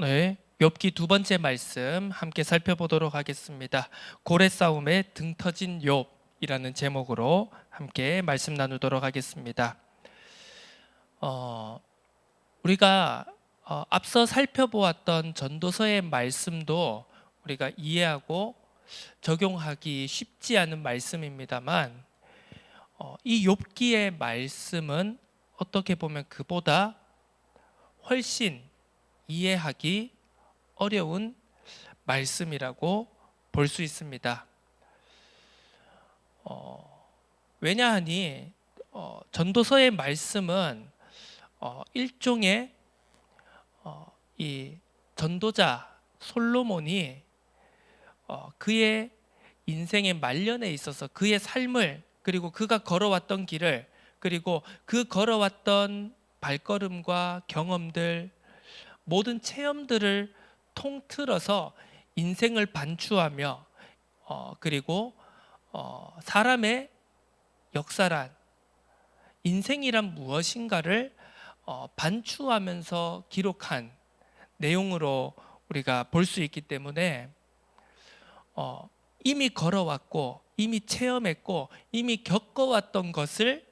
네, 욥기 두 번째 말씀 함께 살펴보도록 하겠습니다. 고래 싸움에 등 터진 욥이라는 제목으로 함께 말씀 나누도록 하겠습니다. 우리가 앞서 살펴보았던 전도서의 말씀도 우리가 이해하고 적용하기 쉽지 않은 말씀입니다만, 이 욥기의 말씀은 어떻게 보면 그보다 훨씬 이해하기 어려운 말씀이라고 볼 수 있습니다. 왜냐하니 전도서의 말씀은 일종의 이 전도자 솔로몬이 그의 인생의 말년에 있어서 그의 삶을, 그리고 그가 걸어왔던 길을, 그리고 그 걸어왔던 발걸음과 경험들, 모든 체험들을 통틀어서 인생을 반추하며 그리고 사람의 역사란, 인생이란 무엇인가를 반추하면서 기록한 내용으로 우리가 볼 수 있기 때문에 이미 걸어왔고 이미 체험했고 이미 겪어왔던 것을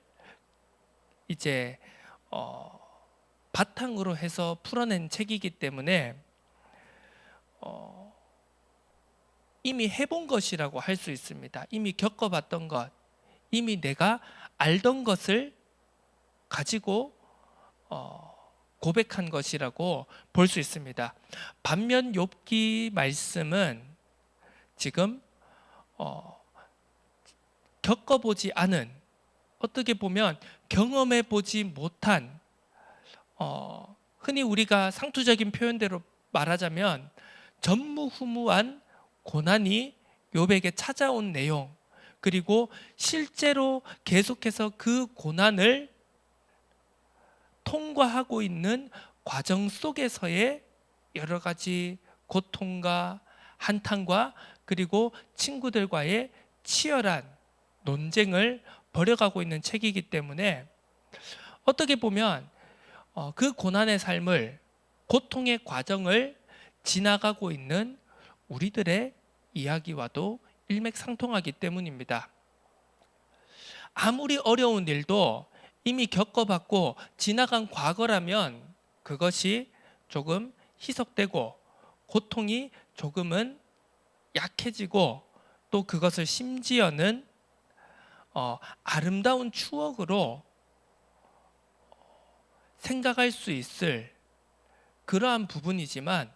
이제 바탕으로 해서 풀어낸 책이기 때문에 이미 해본 것이라고 할 수 있습니다. 이미 겪어봤던 것, 이미 내가 알던 것을 가지고 고백한 것이라고 볼 수 있습니다. 반면 욥기 말씀은 지금 겪어보지 않은, 어떻게 보면 경험해보지 못한, 흔히 우리가 상투적인 표현대로 말하자면 전무후무한 고난이 욥에게 찾아온 내용, 그리고 실제로 계속해서 그 고난을 통과하고 있는 과정 속에서의 여러 가지 고통과 한탄과 그리고 친구들과의 치열한 논쟁을 벌여가고 있는 책이기 때문에 어떻게 보면 그 고난의 삶을, 고통의 과정을 지나가고 있는 우리들의 이야기와도 일맥상통하기 때문입니다. 아무리 어려운 일도 이미 겪어봤고 지나간 과거라면 그것이 조금 희석되고 고통이 조금은 약해지고, 또 그것을 심지어는 아름다운 추억으로 생각할 수 있을 그러한 부분이지만,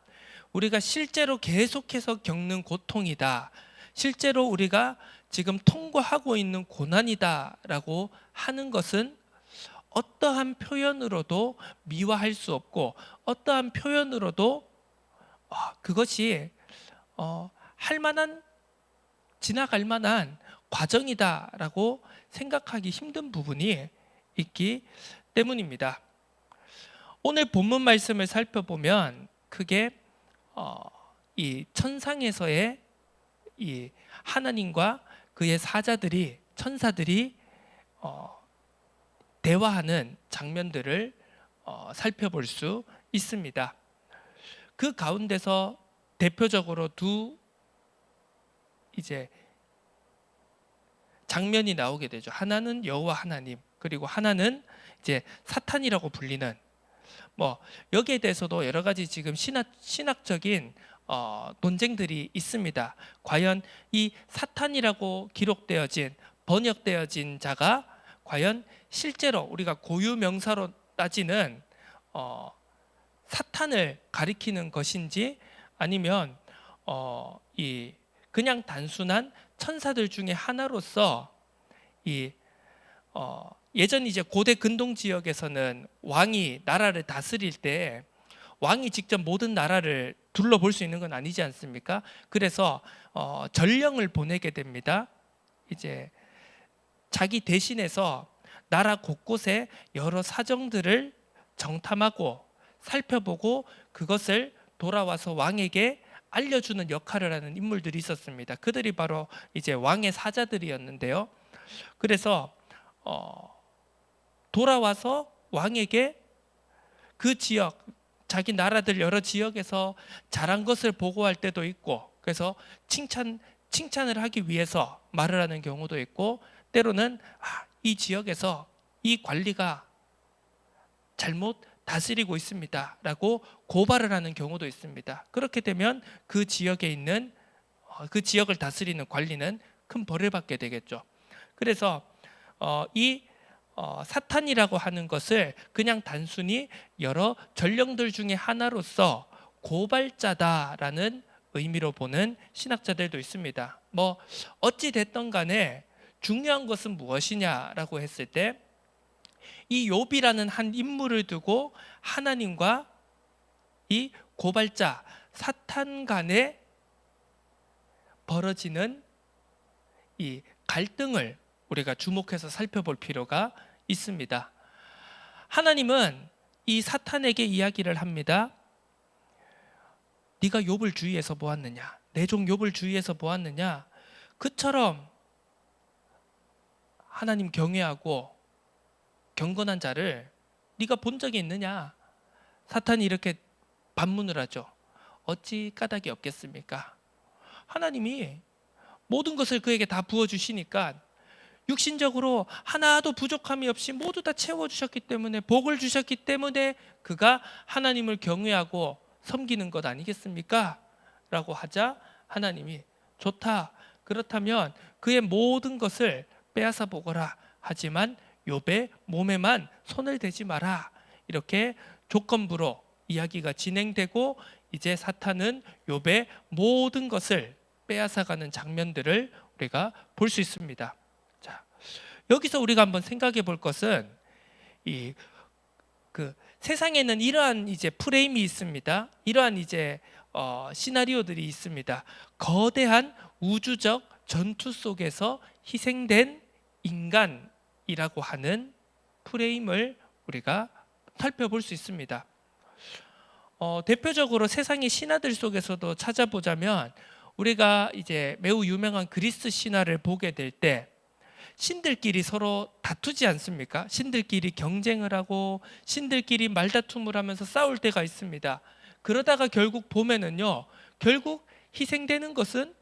우리가 실제로 계속해서 겪는 고통이다, 실제로 우리가 지금 통과하고 있는 고난이다 라고 하는 것은 어떠한 표현으로도 미화할 수 없고, 어떠한 표현으로도 그것이 할 만한, 지나갈 만한 과정이다 라고 생각하기 힘든 부분이 있기 때문입니다. 오늘 본문 말씀을 살펴보면 크게 이 천상에서의 이 하나님과 그의 사자들이, 천사들이 대화하는 장면들을 살펴볼 수 있습니다. 그 가운데서 대표적으로 두 이제 장면이 나오게 되죠. 하나는 여호와 하나님, 그리고 하나는 이제 사탄이라고 불리는, 여기에 대해서도 여러 가지 지금 신학적인 논쟁들이 있습니다. 과연 이 사탄이라고 기록되어진, 번역되어진 자가 과연 실제로 우리가 고유명사로 따지는 사탄을 가리키는 것인지, 아니면 이 그냥 단순한 천사들 중에 하나로서 예전 이제 고대 근동 지역에서는 왕이 나라를 다스릴 때 왕이 직접 모든 나라를 둘러볼 수 있는 건 아니지 않습니까? 그래서 전령을 보내게 됩니다. 이제 자기 대신해서 나라 곳곳에 여러 사정들을 정탐하고 살펴보고 그것을 돌아와서 왕에게 알려주는 역할을 하는 인물들이 있었습니다. 그들이 바로 이제 왕의 사자들이었는데요. 그래서 돌아와서 왕에게 그 지역 자기 나라들 여러 지역에서 잘한 것을 보고할 때도 있고, 그래서 칭찬을 하기 위해서 말을 하는 경우도 있고, 때로는 이 지역에서 이 관리가 잘못 다스리고 있습니다 라고 고발을 하는 경우도 있습니다. 그렇게 되면 그 지역에 있는 그 지역을 다스리는 관리는 큰 벌을 받게 되겠죠. 그래서 이 사탄이라고 하는 것을 그냥 단순히 여러 전령들 중에 하나로서 고발자다라는 의미로 보는 신학자들도 있습니다. 뭐 어찌 됐던 간에 중요한 것은 무엇이냐라고 했을 때, 이 욥이라는 한 인물을 두고 하나님과 이 고발자 사탄 간에 벌어지는 이 갈등을 우리가 주목해서 살펴볼 필요가 있습니다. 하나님은 이 사탄에게 이야기를 합니다. 네가 욥을 주위에서 보았느냐? 내 종 욥을 주위에서 보았느냐? 그처럼 하나님 경외하고 경건한 자를 네가 본 적이 있느냐? 사탄이 이렇게 반문을 하죠. 어찌 까닭이 없겠습니까? 하나님이 모든 것을 그에게 다 부어주시니까 육신적으로 하나도 부족함이 없이 모두 다 채워주셨기 때문에, 복을 주셨기 때문에 그가 하나님을 경외하고 섬기는 것 아니겠습니까? 라고 하자 하나님이 좋다, 그렇다면 그의 모든 것을 빼앗아 보거라. 하지만 욥의 몸에만 손을 대지 마라. 이렇게 조건부로 이야기가 진행되고, 이제 사탄은 욥의 모든 것을 빼앗아가는 장면들을 우리가 볼 수 있습니다. 자, 여기서 우리가 한번 생각해 볼 것은 세상에는 이러한 이제 프레임이 있습니다. 이러한 이제 시나리오들이 있습니다. 거대한 우주적 전투 속에서 희생된 인간이라고 하는 프레임을 우리가 살펴볼 수 있습니다. 대표적으로 세상의 신화들 속에서도 찾아보자면, 우리가 이제 매우 유명한 그리스 신화를 보게 될 때 신들끼리 서로 다투지 않습니까? 신들끼리 경쟁을 하고 신들끼리 말다툼을 하면서 싸울 때가 있습니다. 그러다가 결국 보면은요, 결국 희생되는 것은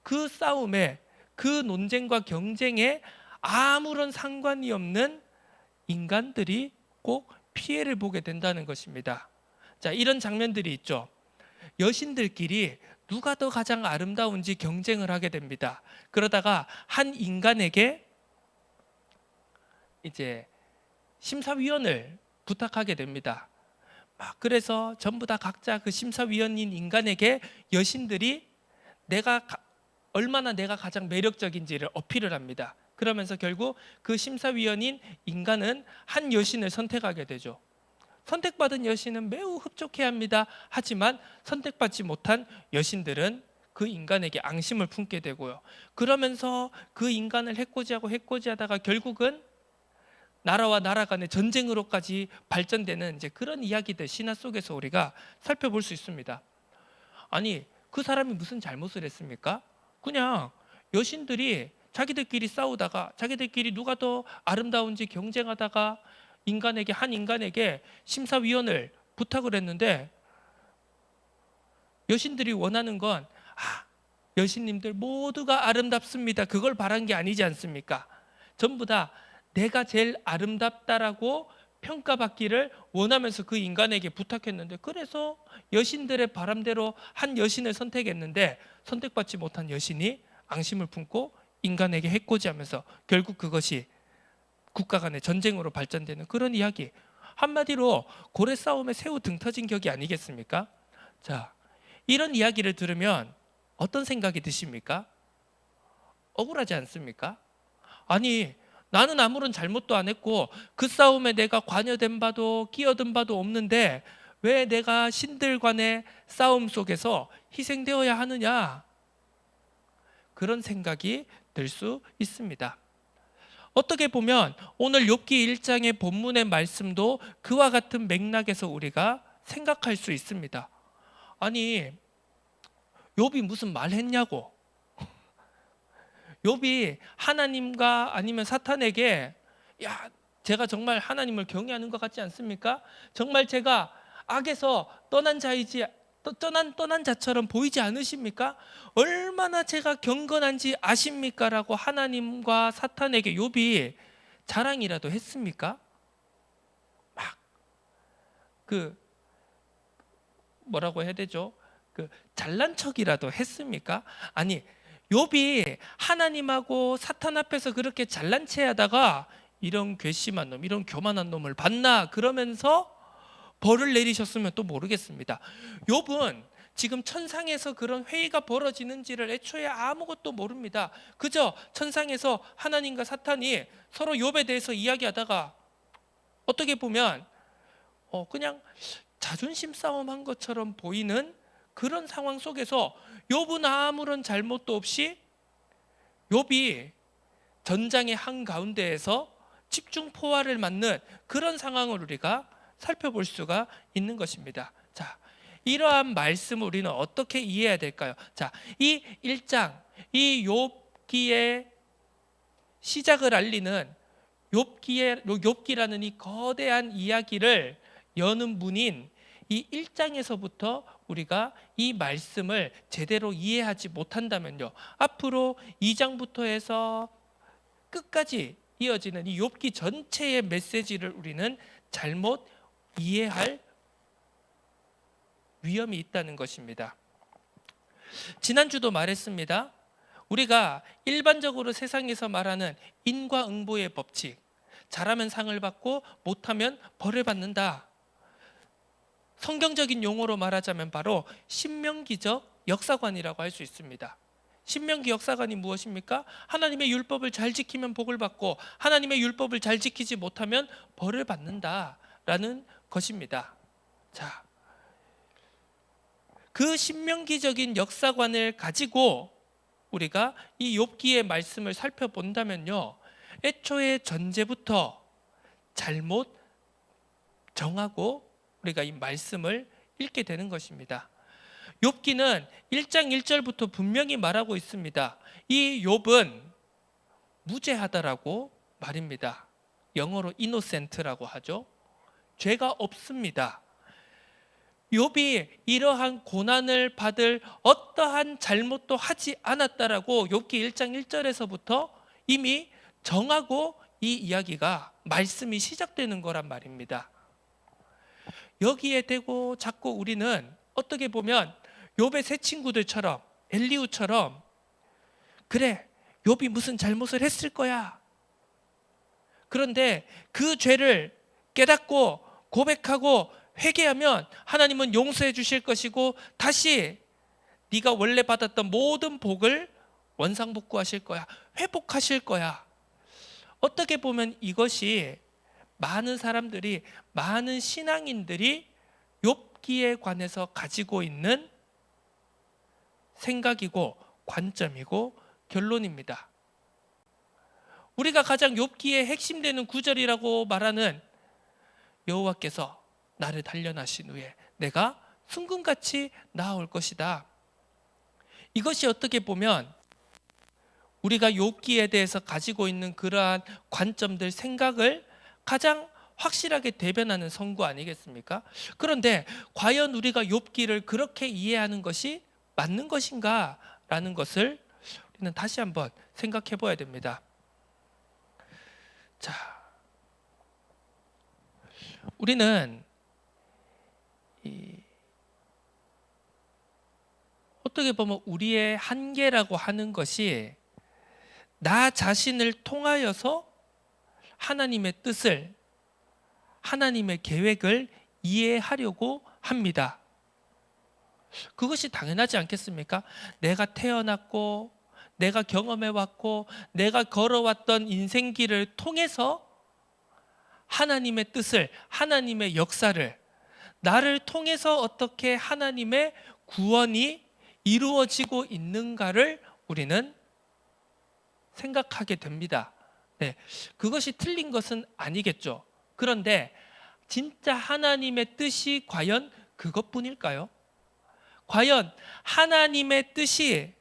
그 싸움에, 그 논쟁과 경쟁에 아무런 상관이 없는 인간들이 꼭 피해를 보게 된다는 것입니다. 자, 이런 장면들이 있죠. 여신들끼리 누가 더 가장 아름다운지 경쟁을 하게 됩니다. 그러다가 한 인간에게 이제 심사위원을 부탁하게 됩니다. 그래서 전부 다 각자 그 심사위원인 인간에게 여신들이 얼마나 내가 가장 매력적인지를 어필을 합니다. 그러면서 결국 그 심사위원인 인간은 한 여신을 선택하게 되죠. 선택받은 여신은 매우 흡족해합니다. 하지만 선택받지 못한 여신들은 그 인간에게 앙심을 품게 되고요. 그러면서 그 인간을 해코지하다가 결국은 나라와 나라 간의 전쟁으로까지 발전되는 이제 그런 이야기들, 신화 속에서 우리가 살펴볼 수 있습니다. 아니, 그 사람이 무슨 잘못을 했습니까? 그냥 여신들이 자기들끼리 싸우다가, 자기들끼리 누가 더 아름다운지 경쟁하다가 한 인간에게 심사위원을 부탁을 했는데, 여신들이 원하는 건 여신님들 모두가 아름답습니다, 그걸 바란 게 아니지 않습니까? 전부 다 내가 제일 아름답다라고 평가받기를 원하면서 그 인간에게 부탁했는데, 그래서 여신들의 바람대로 한 여신을 선택했는데, 선택받지 못한 여신이 앙심을 품고 인간에게 해코지하면서 결국 그것이 국가 간의 전쟁으로 발전되는 그런 이야기. 한마디로 고래 싸움에 새우 등 터진 격이 아니겠습니까? 자, 이런 이야기를 들으면 어떤 생각이 드십니까? 억울하지 않습니까? 아니, 나는 아무런 잘못도 안 했고 그 싸움에 내가 관여된 바도 끼어든 바도 없는데 왜 내가 신들 간의 싸움 속에서 희생되어야 하느냐? 그런 생각이 들 수 있습니다. 어떻게 보면 오늘 욥기 1장의 본문의 말씀도 그와 같은 맥락에서 우리가 생각할 수 있습니다. 아니, 욥이 무슨 말 했냐고. 욥이 하나님과 아니면 사탄에게 제가 정말 하나님을 경외하는 것 같지 않습니까? 정말 제가 악에서 떠난 자이지 떠난 자처럼 보이지 않으십니까? 얼마나 제가 경건한지 아십니까? 라고 하나님과 사탄에게 욥이 자랑이라도 했습니까? 막 그 뭐라고 해야 되죠? 그 잘난 척이라도 했습니까? 아니, 욥이 하나님하고 사탄 앞에서 그렇게 잘난 체 하다가 이런 괘씸한 놈, 이런 교만한 놈을 봤나 그러면서 벌을 내리셨으면 또 모르겠습니다. 욥은 지금 천상에서 그런 회의가 벌어지는지를 애초에 아무것도 모릅니다. 그저 천상에서 하나님과 사탄이 서로 욥에 대해서 이야기하다가 어떻게 보면 그냥 자존심 싸움한 것처럼 보이는 그런 상황 속에서 욥은 아무런 잘못도 없이 욥이 전장의 한가운데에서 집중 포화를 맞는 그런 상황을 우리가 살펴볼 수가 있는 것입니다. 자, 이러한 말씀을 우리는 어떻게 이해해야 될까요? 자, 이 1장, 이 욥기의 시작을 알리는 욥기라는 이 거대한 이야기를 여는 분인 이 1장에서부터 우리가 이 말씀을 제대로 이해하지 못한다면요, 앞으로 2장부터 해서 끝까지 이어지는 이 욥기 전체의 메시지를 우리는 잘못 이해할 위험이 있다는 것입니다. 지난주도 말했습니다. 우리가 일반적으로 세상에서 말하는 인과응보의 법칙, 잘하면 상을 받고 못하면 벌을 받는다. 성경적인 용어로 말하자면 바로 신명기적 역사관이라고 할 수 있습니다. 신명기 역사관이 무엇입니까? 하나님의 율법을 잘 지키면 복을 받고 하나님의 율법을 잘 지키지 못하면 벌을 받는다라는 것입니다. 자, 그 신명기적인 역사관을 가지고 우리가 이 욥기의 말씀을 살펴본다면요, 애초에 전제부터 잘못 정하고 우리가 이 말씀을 읽게 되는 것입니다. 욥기는 1장 1절부터 분명히 말하고 있습니다. 이 욥은 무죄하다라고 말입니다. 영어로 innocent라고 하죠. 죄가 없습니다. 욥이 이러한 고난을 받을 어떠한 잘못도 하지 않았다라고 욥기 1장 1절에서부터 이미 정하고 이 이야기가 말씀이 시작되는 거란 말입니다. 여기에 대고 자꾸 우리는 어떻게 보면 욥의 새 친구들처럼 엘리후처럼 그래, 욥이 무슨 잘못을 했을 거야. 그런데 그 죄를 깨닫고 고백하고 회개하면 하나님은 용서해 주실 것이고 다시 네가 원래 받았던 모든 복을 원상복구하실 거야. 회복하실 거야. 어떻게 보면 이것이 많은 사람들이, 많은 신앙인들이 욥기에 관해서 가지고 있는 생각이고 관점이고 결론입니다. 우리가 가장 욥기의 핵심되는 구절이라고 말하는 여호와께서 나를 단련하신 후에 내가 순금같이 나아올 것이다. 이것이 어떻게 보면 우리가 욥기에 대해서 가지고 있는 그러한 관점들, 생각을 가장 확실하게 대변하는 성구 아니겠습니까? 그런데 과연 우리가 욥기를 그렇게 이해하는 것이 맞는 것인가? 라는 것을 우리는 다시 한번 생각해 봐야 됩니다. 자, 우리는 어떻게 보면 우리의 한계라고 하는 것이 나 자신을 통하여서 하나님의 뜻을, 하나님의 계획을 이해하려고 합니다. 그것이 당연하지 않겠습니까? 내가 태어났고 내가 경험해왔고 내가 걸어왔던 인생길을 통해서 하나님의 뜻을, 하나님의 역사를, 나를 통해서 어떻게 하나님의 구원이 이루어지고 있는가를 우리는 생각하게 됩니다. 네, 그것이 틀린 것은 아니겠죠. 그런데 진짜 하나님의 뜻이 과연 그것뿐일까요? 과연 하나님의 뜻이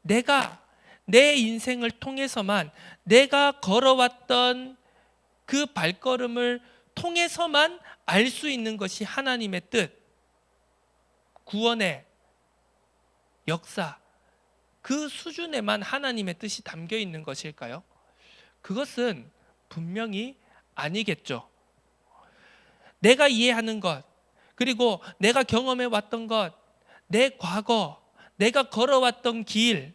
내가 내 인생을 통해서만, 내가 걸어왔던 그 발걸음을 통해서만 알 수 있는 것이 하나님의 뜻, 구원의 역사, 그 수준에만 하나님의 뜻이 담겨 있는 것일까요? 그것은 분명히 아니겠죠. 내가 이해하는 것, 그리고 내가 경험해 왔던 것, 내 과거, 내가 걸어왔던 길,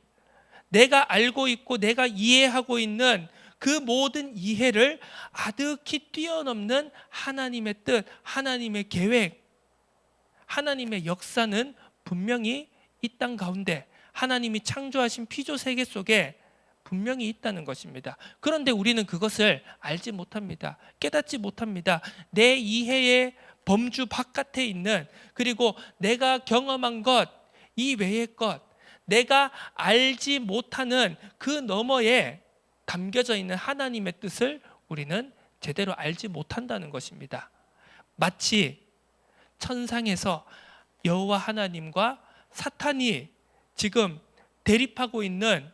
내가 알고 있고 내가 이해하고 있는 그 모든 이해를 아득히 뛰어넘는 하나님의 뜻, 하나님의 계획, 하나님의 역사는 분명히 이 땅 가운데 하나님이 창조하신 피조 세계 속에 분명히 있다는 것입니다. 그런데 우리는 그것을 알지 못합니다. 깨닫지 못합니다. 내 이해의 범주 바깥에 있는, 그리고 내가 경험한 것 이외의 것, 내가 알지 못하는 그 너머에 담겨져 있는 하나님의 뜻을 우리는 제대로 알지 못한다는 것입니다. 마치 천상에서 여호와 하나님과 사탄이 지금 대립하고 있는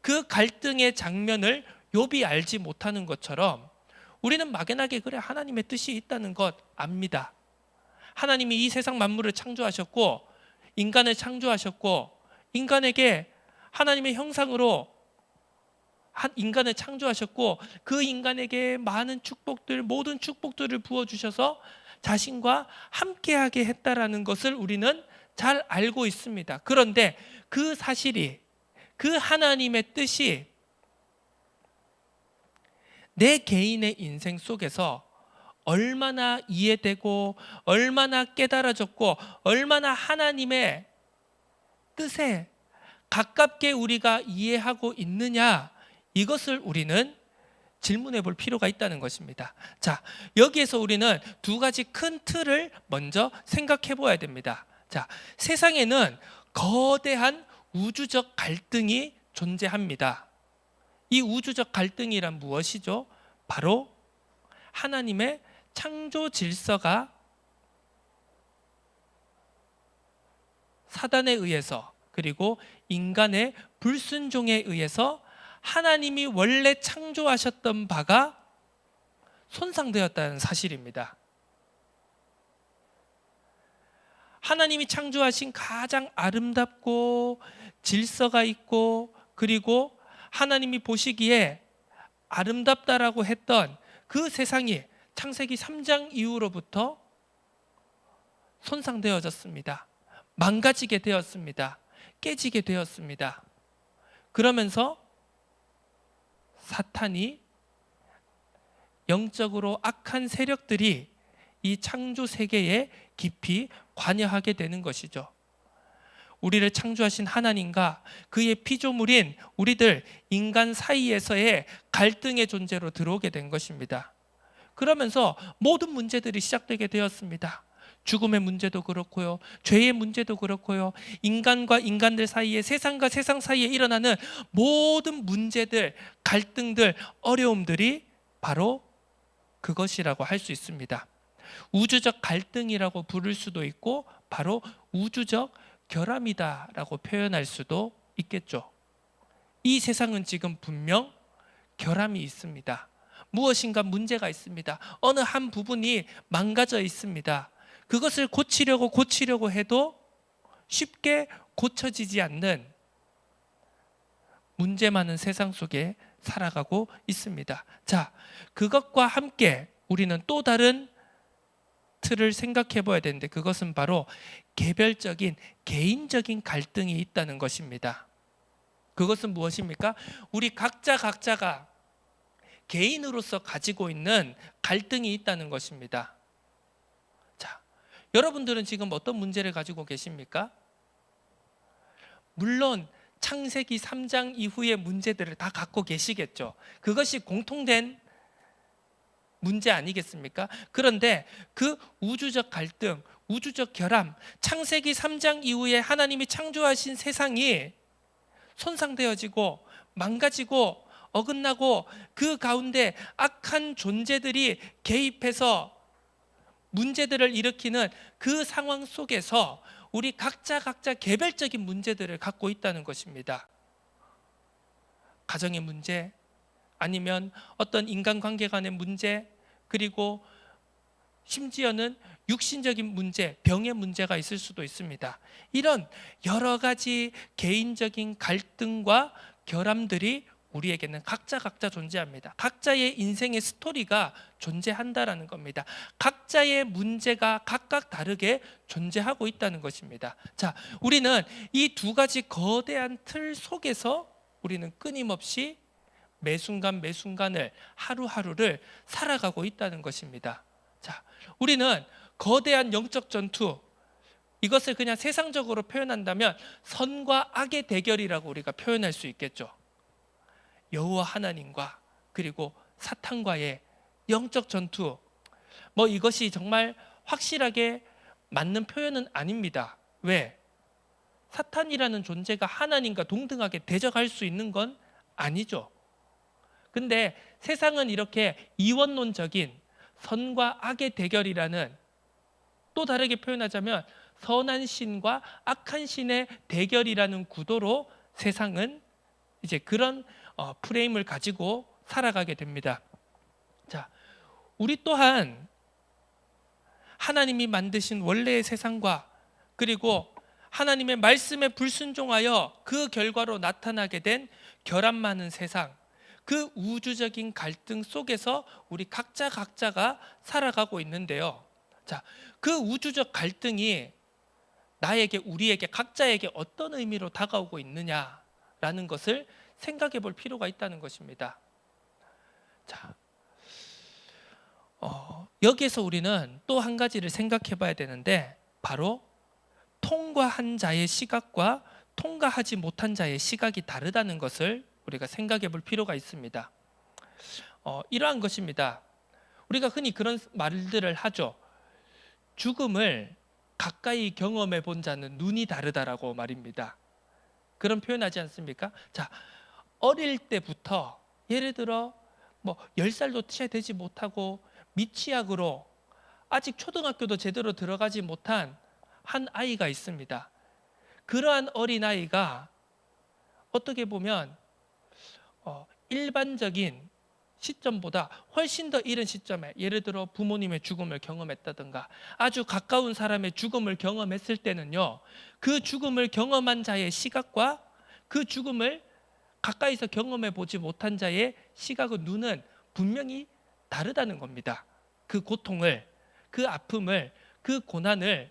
그 갈등의 장면을 욥이 알지 못하는 것처럼 우리는 막연하게 그래 하나님의 뜻이 있다는 것 압니다. 하나님이 이 세상 만물을 창조하셨고 인간을 창조하셨고 인간에게 하나님의 형상으로 인간을 창조하셨고 그 인간에게 많은 축복들, 모든 축복들을 부어주셔서 자신과 함께하게 했다라는 것을 우리는 잘 알고 있습니다. 그런데 그 사실이, 그 하나님의 뜻이 내 개인의 인생 속에서 얼마나 이해되고 얼마나 깨달아졌고 얼마나 하나님의 뜻에 가깝게 우리가 이해하고 있느냐, 이것을 우리는 질문해 볼 필요가 있다는 것입니다. 자, 여기에서 우리는 두 가지 큰 틀을 먼저 생각해 보아야 됩니다. 자, 세상에는 거대한 우주적 갈등이 존재합니다. 이 우주적 갈등이란 무엇이죠? 바로 하나님의 창조 질서가 사단에 의해서, 그리고 인간의 불순종에 의해서 하나님이 원래 창조하셨던 바가 손상되었다는 사실입니다. 하나님이 창조하신 가장 아름답고 질서가 있고, 그리고 하나님이 보시기에 아름답다라고 했던 그 세상이 창세기 3장 이후로부터 손상되어졌습니다. 망가지게 되었습니다. 깨지게 되었습니다. 그러면서 사탄이, 영적으로 악한 세력들이 이 창조 세계에 깊이 관여하게 되는 것이죠. 우리를 창조하신 하나님과 그의 피조물인 우리들 인간 사이에서의 갈등의 존재로 들어오게 된 것입니다. 그러면서 모든 문제들이 시작되게 되었습니다. 죽음의 문제도 그렇고요, 죄의 문제도 그렇고요, 인간과 인간들 사이에, 세상과 세상 사이에 일어나는 모든 문제들, 갈등들, 어려움들이 바로 그것이라고 할 수 있습니다. 우주적 갈등이라고 부를 수도 있고 바로 우주적 결함이다라고 표현할 수도 있겠죠. 이 세상은 지금 분명 결함이 있습니다. 무엇인가 문제가 있습니다. 어느 한 부분이 망가져 있습니다. 그것을 고치려고 해도 쉽게 고쳐지지 않는 문제 많은 세상 속에 살아가고 있습니다. 자, 그것과 함께 우리는 또 다른 틀을 생각해 봐야 되는데, 그것은 바로 개별적인, 개인적인 갈등이 있다는 것입니다. 그것은 무엇입니까? 우리 각자가 개인으로서 가지고 있는 갈등이 있다는 것입니다. 자, 여러분들은 지금 어떤 문제를 가지고 계십니까? 물론 창세기 3장 이후의 문제들을 다 갖고 계시겠죠. 그것이 공통된 문제 아니겠습니까? 그런데 그 우주적 갈등, 우주적 결함, 창세기 3장 이후에 하나님이 창조하신 세상이 손상되어지고 망가지고 어긋나고 그 가운데 악한 존재들이 개입해서 문제들을 일으키는 그 상황 속에서 우리 각자 개별적인 문제들을 갖고 있다는 것입니다. 가정의 문제, 아니면 어떤 인간관계 간의 문제, 그리고 심지어는 육신적인 문제, 병의 문제가 있을 수도 있습니다. 이런 여러 가지 개인적인 갈등과 결함들이 우리에게는 각자 존재합니다. 각자의 인생의 스토리가 존재한다라는 겁니다. 각자의 문제가 각각 다르게 존재하고 있다는 것입니다. 자, 우리는 이 두 가지 거대한 틀 속에서 우리는 끊임없이 매순간을 하루하루를 살아가고 있다는 것입니다. 자, 우리는 거대한 영적 전투, 이것을 그냥 세상적으로 표현한다면 선과 악의 대결이라고 우리가 표현할 수 있겠죠. 여호와 하나님과 그리고 사탄과의 영적 전투, 이것이 정말 확실하게 맞는 표현은 아닙니다. 왜? 사탄이라는 존재가 하나님과 동등하게 대적할 수 있는 건 아니죠. 근데 세상은 이렇게 이원론적인 선과 악의 대결이라는, 또 다르게 표현하자면 선한 신과 악한 신의 대결이라는 구도로 세상은 이제 그런 프레임을 가지고 살아가게 됩니다. 자, 우리 또한 하나님이 만드신 원래의 세상과 그리고 하나님의 말씀에 불순종하여 그 결과로 나타나게 된 결함 많은 세상, 그 우주적인 갈등 속에서 우리 각자가 살아가고 있는데요. 자, 그 우주적 갈등이 우리에게 각자에게 어떤 의미로 다가오고 있느냐라는 것을 생각해 볼 필요가 있다는 것입니다. 자, 여기에서 우리는 또 한 가지를 생각해 봐야 되는데, 바로 통과한 자의 시각과 통과하지 못한 자의 시각이 다르다는 것을 우리가 생각해 볼 필요가 있습니다. 이러한 것입니다. 우리가 흔히 그런 말들을 하죠. 죽음을 가까이 경험해 본 자는 눈이 다르다라고 말입니다. 그런 표현하지 않습니까? 자, 어릴 때부터 예를 들어 10살도 채 되지 못하고 미취학으로 아직 초등학교도 제대로 들어가지 못한 한 아이가 있습니다. 그러한 어린아이가 어떻게 보면 일반적인 시점보다 훨씬 더 이른 시점에, 예를 들어 부모님의 죽음을 경험했다든가 아주 가까운 사람의 죽음을 경험했을 때는요, 그 죽음을 경험한 자의 시각과 그 죽음을 가까이서 경험해 보지 못한 자의 시각은, 눈은 분명히 다르다는 겁니다. 그 고통을, 그 아픔을, 그 고난을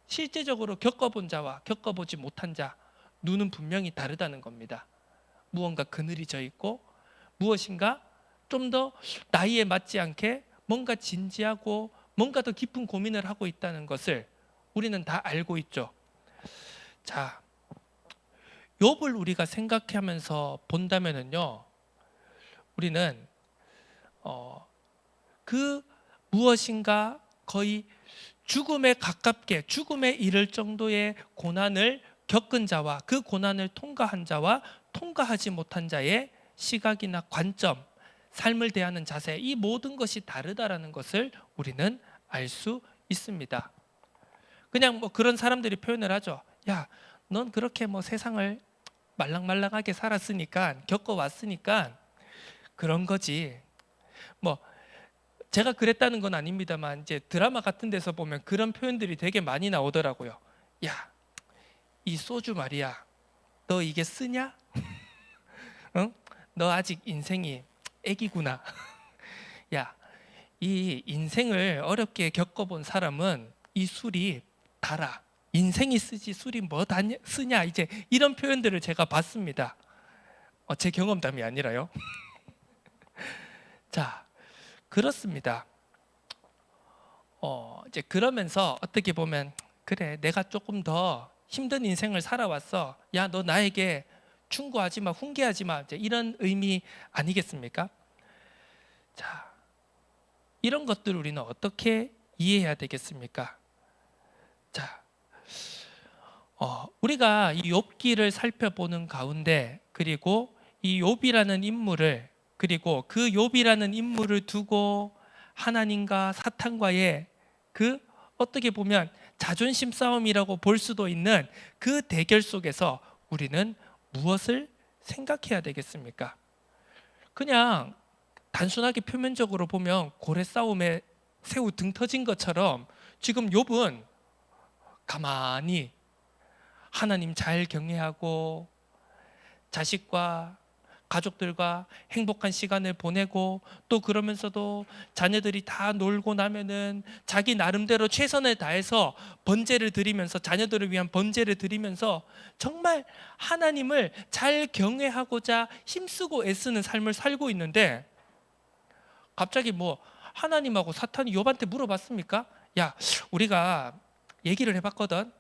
실제적으로 겪어본 자와 겪어보지 못한 자, 눈은 분명히 다르다는 겁니다. 무언가 그늘이 져 있고 무엇인가 좀 더 나이에 맞지 않게 뭔가 진지하고 뭔가 더 깊은 고민을 하고 있다는 것을 우리는 다 알고 있죠. 자, 욥을 우리가 생각하면서 본다면은요, 우리는 그 무엇인가 거의 죽음에 가깝게, 죽음에 이를 정도의 고난을 겪은 자와 그 고난을 통과한 자와 통과하지 못한 자의 시각이나 관점, 삶을 대하는 자세, 이 모든 것이 다르다라는 것을 우리는 알 수 있습니다. 그냥 그런 사람들이 표현을 하죠. 야, 넌 그렇게 세상을 말랑말랑하게 살았으니까, 겪어왔으니까 그런 거지. 제가 그랬다는 건 아닙니다만, 이제 드라마 같은 데서 보면 그런 표현들이 되게 많이 나오더라고요. 야, 이 소주 말이야, 너 이게 쓰냐? 응? 너 아직 인생이 애기구나. 야, 이 인생을 어렵게 겪어본 사람은 이 술이 달아. 인생이 쓰지 술이 뭐 쓰냐, 이제 이런 표현들을 제가 봤습니다. 제 경험담이 아니라요. 자, 그렇습니다. 이제 그러면서 어떻게 보면, 그래, 내가 조금 더 힘든 인생을 살아왔어. 야, 너 나에게 충고하지 마, 훈계하지 마. 이제 이런 의미 아니겠습니까? 자, 이런 것들 우리는 어떻게 이해해야 되겠습니까? 자, 우리가 이 욥기를 살펴보는 가운데, 그리고 이 욥이라는 인물을, 그리고 그 욥이라는 인물을 두고 하나님과 사탄과의 그 어떻게 보면 자존심 싸움이라고 볼 수도 있는 그 대결 속에서 우리는 무엇을 생각해야 되겠습니까? 그냥 단순하게 표면적으로 보면 고래 싸움에 새우 등 터진 것처럼 지금 욥은 가만히 하나님 잘 경외하고 자식과 가족들과 행복한 시간을 보내고 또 그러면서도 자녀들이 다 놀고 나면은 자기 나름대로 최선을 다해서 번제를 드리면서 자녀들을 위한 번제를 드리면서 정말 하나님을 잘 경외하고자 힘쓰고 애쓰는 삶을 살고 있는데 갑자기 뭐 하나님하고 사탄이 욥한테 물어봤습니까? 야, 우리가 얘기를 해봤거든.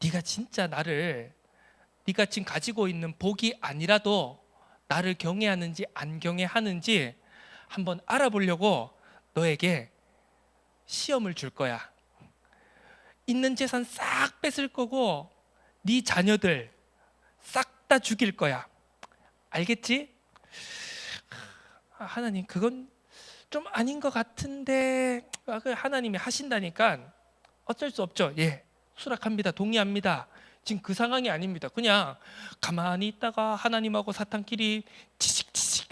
네가 진짜 네가 지금 가지고 있는 복이 아니라도 나를 경외하는지 안 경외하는지 한번 알아보려고 너에게 시험을 줄 거야. 있는 재산 싹 뺏을 거고 네 자녀들 싹 다 죽일 거야. 알겠지? 하나님, 그건 좀 아닌 것 같은데 하나님이 하신다니까 어쩔 수 없죠. 예, 수락합니다. 동의합니다. 지금 그 상황이 아닙니다. 그냥 가만히 있다가 하나님하고 사탄끼리 치식치식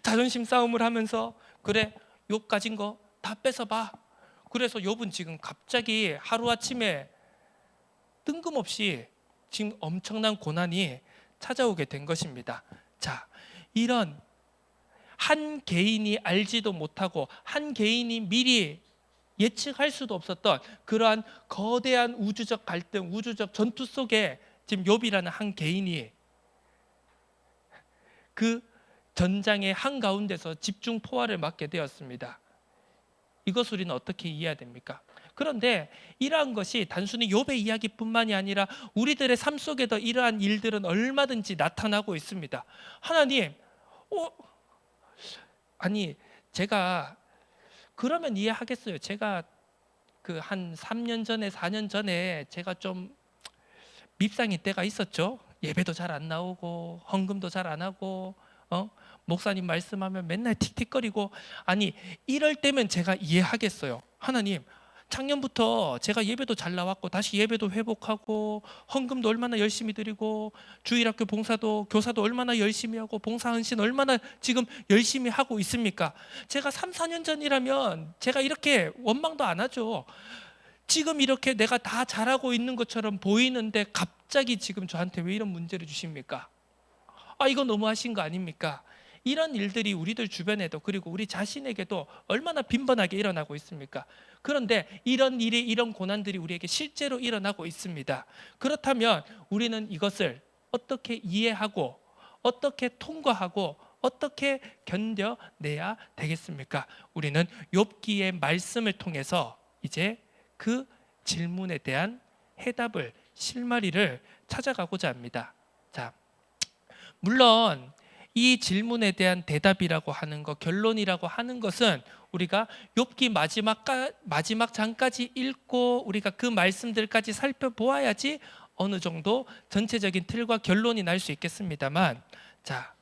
자존심 싸움을 하면서 그래, 욥 가진 거 다 뺏어봐. 그래서 욥은 지금 갑자기 하루아침에 뜬금없이 지금 엄청난 고난이 찾아오게 된 것입니다. 자, 이런 한 개인이 알지도 못하고 한 개인이 미리 예측할 수도 없었던 그러한 거대한 우주적 갈등, 우주적 전투 속에 지금 욥이라는 한 개인이 그 전장의 한가운데서 집중 포화를 맞게 되었습니다. 이것을 우리는 어떻게 이해해야 됩니까? 그런데 이러한 것이 단순히 욥의 이야기뿐만이 아니라 우리들의 삶 속에도 이러한 일들은 얼마든지 나타나고 있습니다. 하나님, 아니 제가 그러면 이해하겠어요. 제가 그 한 3년 전에 4년 전에 제가 좀 밉상일 때가 있었죠. 예배도 잘 안 나오고 헌금도 잘 안 하고 목사님 말씀하면 맨날 틱틱거리고 아니 이럴 때면 제가 이해하겠어요. 하나님, 작년부터 제가 예배도 잘 나왔고 다시 예배도 회복하고 헌금도 얼마나 열심히 드리고 주일학교 봉사도 교사도 얼마나 열심히 하고 봉사헌신 얼마나 지금 열심히 하고 있습니까? 제가 3, 4년 전이라면 제가 이렇게 원망도 안 하죠. 지금 이렇게 내가 다 잘하고 있는 것처럼 보이는데 갑자기 지금 저한테 왜 이런 문제를 주십니까? 이거 너무하신 거 아닙니까? 이런 일들이 우리들 주변에도 그리고 우리 자신에게도 얼마나 빈번하게 일어나고 있습니까? 그런데 이런 일이 이런 고난들이 우리에게 실제로 일어나고 있습니다. 그렇다면 우리는 이것을 어떻게 이해하고 어떻게 통과하고 어떻게 견뎌내야 되겠습니까? 우리는 욥기의 말씀을 통해서 이제 그 질문에 대한 해답을 실마리를 찾아가고자 합니다. 자, 물론 이 질문에 대한 대답이라고 하는 것, 결론이라고 하는 것은 우리가 욥기 마지막 장까지 읽고 우리가 그 말씀들까지 살펴보아야지 어느 정도 전체적인 틀과 결론이 날 수 있겠습니다만, 자,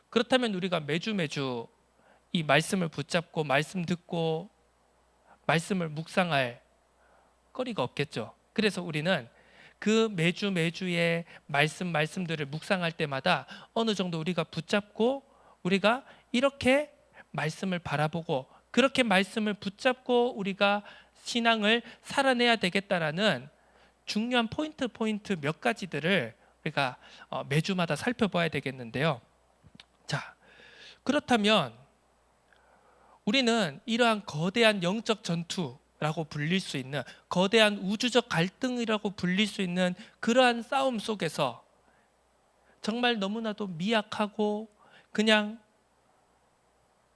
그렇다면 우리가 매주 이 말씀을 붙잡고 말씀 듣고 말씀을 묵상할 거리가 없겠죠. 그래서 우리는 그 매주의 말씀들을 묵상할 때마다 어느 정도 우리가 붙잡고 우리가 이렇게 말씀을 바라보고 그렇게 말씀을 붙잡고 우리가 신앙을 살아내야 되겠다라는 중요한 포인트 몇 가지들을 우리가 매주마다 살펴봐야 되겠는데요. 자, 그렇다면 우리는 이러한 거대한 영적 전투라고 불릴 수 있는 거대한 우주적 갈등이라고 불릴 수 있는 그러한 싸움 속에서 정말 너무나도 미약하고 그냥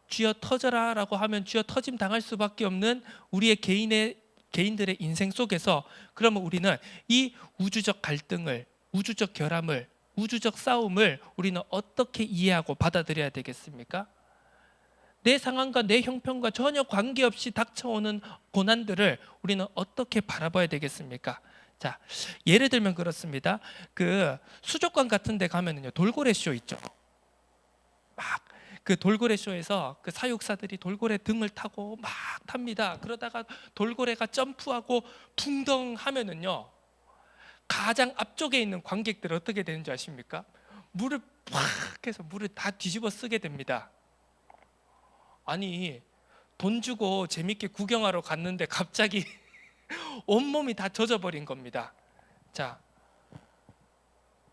쥐어 터져라 라고 하면 쥐어 터짐 당할 수밖에 없는 우리의 개인들의 인생 속에서 그러면 우리는 이 우주적 갈등을, 우주적 결함을, 우주적 싸움을 우리는 어떻게 이해하고 받아들여야 되겠습니까? 내 상황과 내 형편과 전혀 관계없이 닥쳐오는 고난들을 우리는 어떻게 바라봐야 되겠습니까? 자, 예를 들면 그렇습니다. 그 수족관 같은 데 가면은요, 돌고래 쇼 있죠. 막 그 돌고래 쇼에서 그 사육사들이 돌고래 등을 타고 막 탑니다. 그러다가 돌고래가 점프하고 붕덩 하면은요, 가장 앞쪽에 있는 관객들은 어떻게 되는 줄 아십니까? 물을 팍 해서 물을 다 뒤집어 쓰게 됩니다. 아니, 돈 주고 재밌게 구경하러 갔는데 갑자기 온몸이 다 젖어버린 겁니다. 자,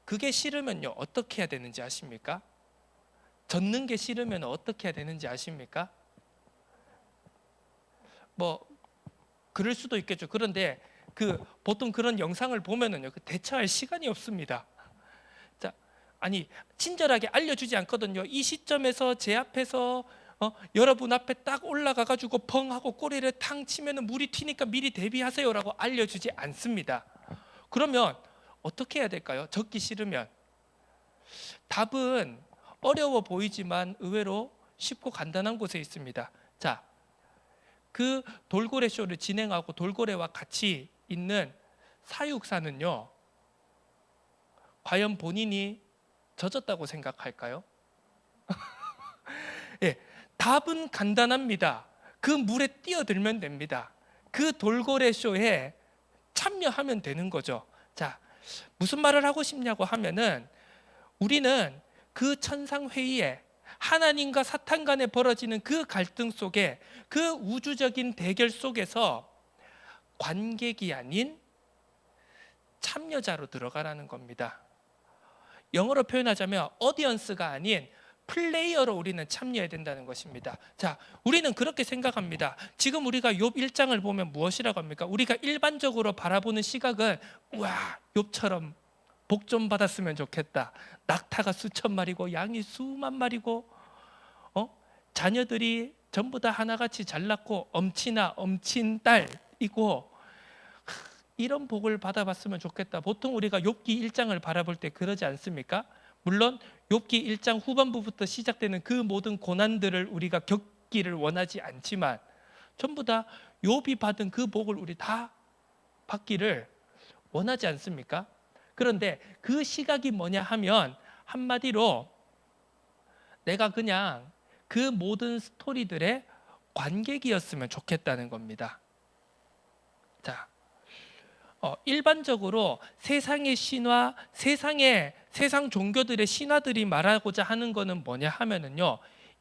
그게 싫으면요 어떻게 해야 되는지 아십니까? 젖는 게 싫으면 어떻게 해야 되는지 아십니까? 뭐 그럴 수도 있겠죠. 그런데 보통 그런 영상을 보면은요 대처할 시간이 없습니다. 자, 아니 친절하게 알려주지 않거든요. 이 시점에서 제 앞에서 여러분 앞에 딱 올라가 가지고 펑 하고 꼬리를 탕 치면은 물이 튀니까 미리 대비하세요라고 알려주지 않습니다. 그러면 어떻게 해야 될까요? 젖기 싫으면. 답은 어려워 보이지만 의외로 쉽고 간단한 곳에 있습니다. 자, 그 돌고래 쇼를 진행하고 돌고래와 같이 있는 사육사는요 과연 본인이 젖었다고 생각할까요? 예, 답은 간단합니다. 그 물에 뛰어들면 됩니다. 그 돌고래 쇼에 참여하면 되는 거죠. 자, 무슨 말을 하고 싶냐고 하면은 우리는 그 천상회의에 하나님과 사탄 간에 벌어지는 그 갈등 속에 그 우주적인 대결 속에서 관객이 아닌 참여자로 들어가라는 겁니다. 영어로 표현하자면 어디언스가 아닌 플레이어로 우리는 참여해야 된다는 것입니다. 자, 우리는 그렇게 생각합니다. 지금 우리가 욥 1장을 보면 무엇이라고 합니까? 우리가 일반적으로 바라보는 시각은 와, 욥처럼 복 좀 받았으면 좋겠다. 낙타가 수천 마리고 양이 수만 마리고 자녀들이 전부 다 하나같이 잘났고 엄친아 엄친 딸이고 이런 복을 받아봤으면 좋겠다. 보통 우리가 욥기 1장을 바라볼 때 그러지 않습니까? 물론 욥기 1장 후반부부터 시작되는 그 모든 고난들을 우리가 겪기를 원하지 않지만 전부 다 욥이 받은 그 복을 우리 다 받기를 원하지 않습니까? 그런데 그 시각이 뭐냐 하면 한마디로 내가 그냥 그 모든 스토리들의 관객이었으면 좋겠다는 겁니다. 자, 일반적으로 세상의 신화, 세상 종교들의 신화들이 말하고자 하는 것은 뭐냐 하면은요,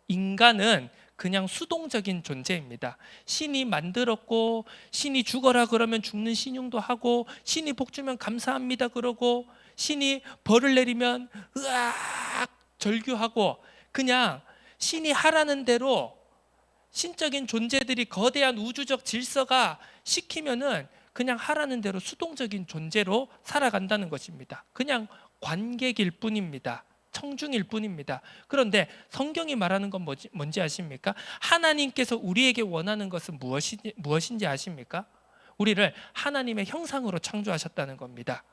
인간은 그냥 수동적인 존재입니다. 신이 만들었고 신이 죽어라 그러면 죽는 신용도 하고 신이 복 주면 감사합니다 그러고 신이 벌을 내리면 으악 절규하고 그냥 신이 하라는 대로 신적인 존재들이 거대한 우주적 질서가 시키면은 그냥 하라는 대로 수동적인 존재로 살아간다는 것입니다. 그냥 관객일 뿐입니다. 청중일 뿐입니다. 그런데 성경이 말하는 건 뭔지 아십니까? 하나님께서 우리에게 원하는 것은 무엇인지 아십니까? 우리를 하나님의 형상으로 창조하셨다는 겁니다.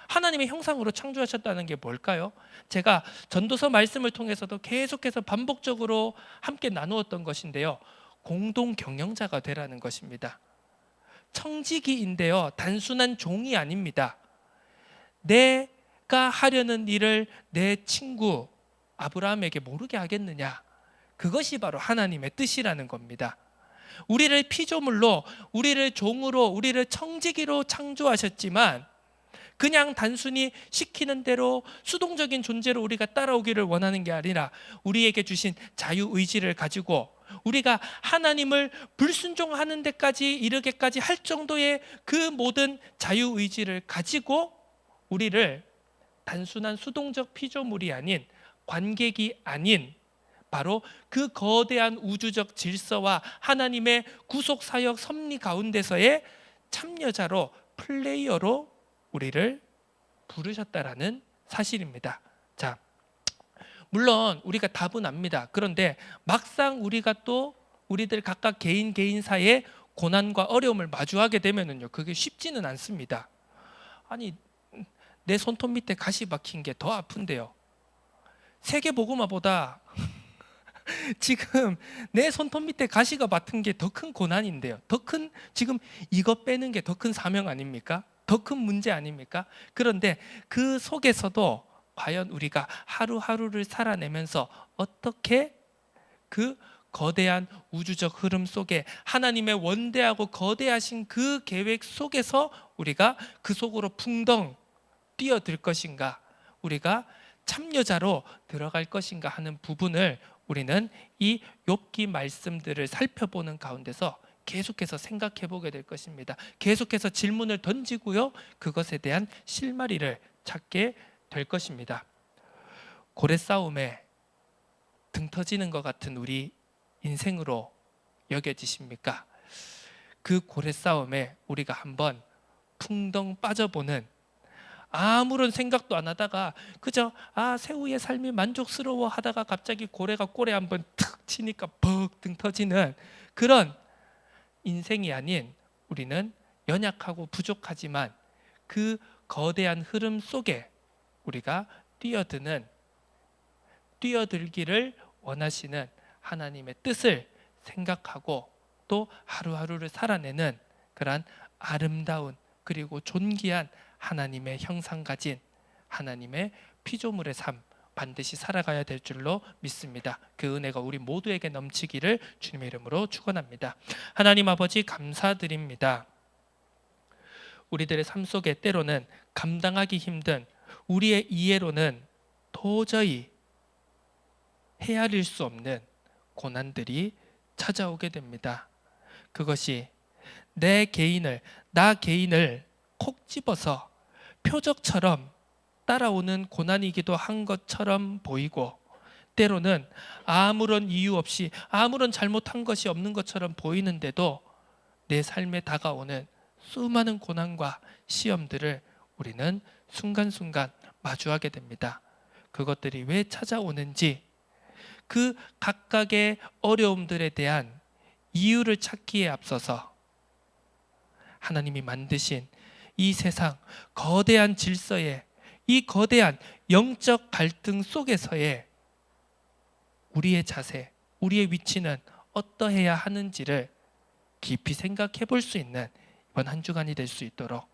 하나님의 형상으로 창조하셨다는 게 뭘까요? 제가 전도서 말씀을 통해서도 계속해서 반복적으로 함께 나누었던 것인데요. 공동 경영자가 되라는 것입니다. 청지기인데요, 단순한 종이 아닙니다. 내가 하려는 일을 내 친구 아브라함에게 모르게 하겠느냐? 그것이 바로 하나님의 뜻이라는 겁니다. 우리를 피조물로, 우리를 종으로, 우리를 청지기로 창조하셨지만 그냥 단순히 시키는 대로 수동적인 존재로 우리가 따라오기를 원하는 게 아니라 우리에게 주신 자유의지를 가지고 우리가 하나님을 불순종하는 데까지 이르게까지 할 정도의 그 모든 자유의지를 가지고 우리를 단순한 수동적 피조물이 아닌 관객이 아닌 바로 그 거대한 우주적 질서와 하나님의 구속사역 섭리 가운데서의 참여자로 플레이어로 우리를 부르셨다라는 사실입니다. 자, 물론 우리가 답은 압니다. 그런데 막상 우리가 또 우리들 각각 개인사의 고난과 어려움을 마주하게 되면은요, 그게 쉽지는 않습니다. 아니, 내 손톱 밑에 가시 박힌 게 더 아픈데요. 세계복음화보다 지금 내 손톱 밑에 가시가 박힌 게 더 큰 고난인데요. 지금 이거 빼는 게 더 큰 사명 아닙니까? 더 큰 문제 아닙니까? 그런데 그 속에서도 과연 우리가 하루하루를 살아내면서 어떻게 그 거대한 우주적 흐름 속에 하나님의 원대하고 거대하신 그 계획 속에서 우리가 그 속으로 풍덩 뛰어들 것인가, 우리가 참여자로 들어갈 것인가 하는 부분을 우리는 이 욥기 말씀들을 살펴보는 가운데서 계속해서 생각해 보게 될 것입니다. 계속해서 질문을 던지고요, 그것에 대한 실마리를 찾게 될 것입니다. 고래 싸움에 등 터지는 것 같은 우리 인생으로 여겨지십니까? 그 고래 싸움에 우리가 한번 풍덩 빠져보는, 아무런 생각도 안 하다가 그저 새우의 삶이 만족스러워 하다가 갑자기 고래가 꼬리 한번 툭 치니까 벅 등 터지는 그런 인생이 아닌, 우리는 연약하고 부족하지만 그 거대한 흐름 속에 우리가 뛰어들기를 원하시는 하나님의 뜻을 생각하고 또 하루하루를 살아내는 그러한 아름다운 그리고 존귀한 하나님의 형상 가진 하나님의 피조물의 삶 반드시 살아가야 될 줄로 믿습니다. 그 은혜가 우리 모두에게 넘치기를 주님의 이름으로 축원합니다. 하나님 아버지, 감사드립니다. 우리들의 삶 속에 때로는 감당하기 힘든, 우리의 이해로는 도저히 헤아릴 수 없는 고난들이 찾아오게 됩니다. 그것이 나 개인을 콕 집어서 표적처럼 따라오는 고난이기도 한 것처럼 보이고, 때로는 아무런 이유 없이 아무런 잘못한 것이 없는 것처럼 보이는데도 내 삶에 다가오는 수많은 고난과 시험들을 우리는 순간순간 마주하게 됩니다. 그것들이 왜 찾아오는지, 그 각각의 어려움들에 대한 이유를 찾기에 앞서서 하나님이 만드신 이 세상 거대한 질서에, 이 거대한 영적 갈등 속에서의 우리의 자세, 우리의 위치는 어떠해야 하는지를 깊이 생각해 볼 수 있는 이번 한 주간이 될 수 있도록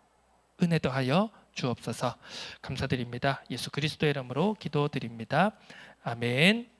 은혜 더하여 주옵소서. 감사드립니다. 예수 그리스도의 이름으로 기도드립니다. 아멘.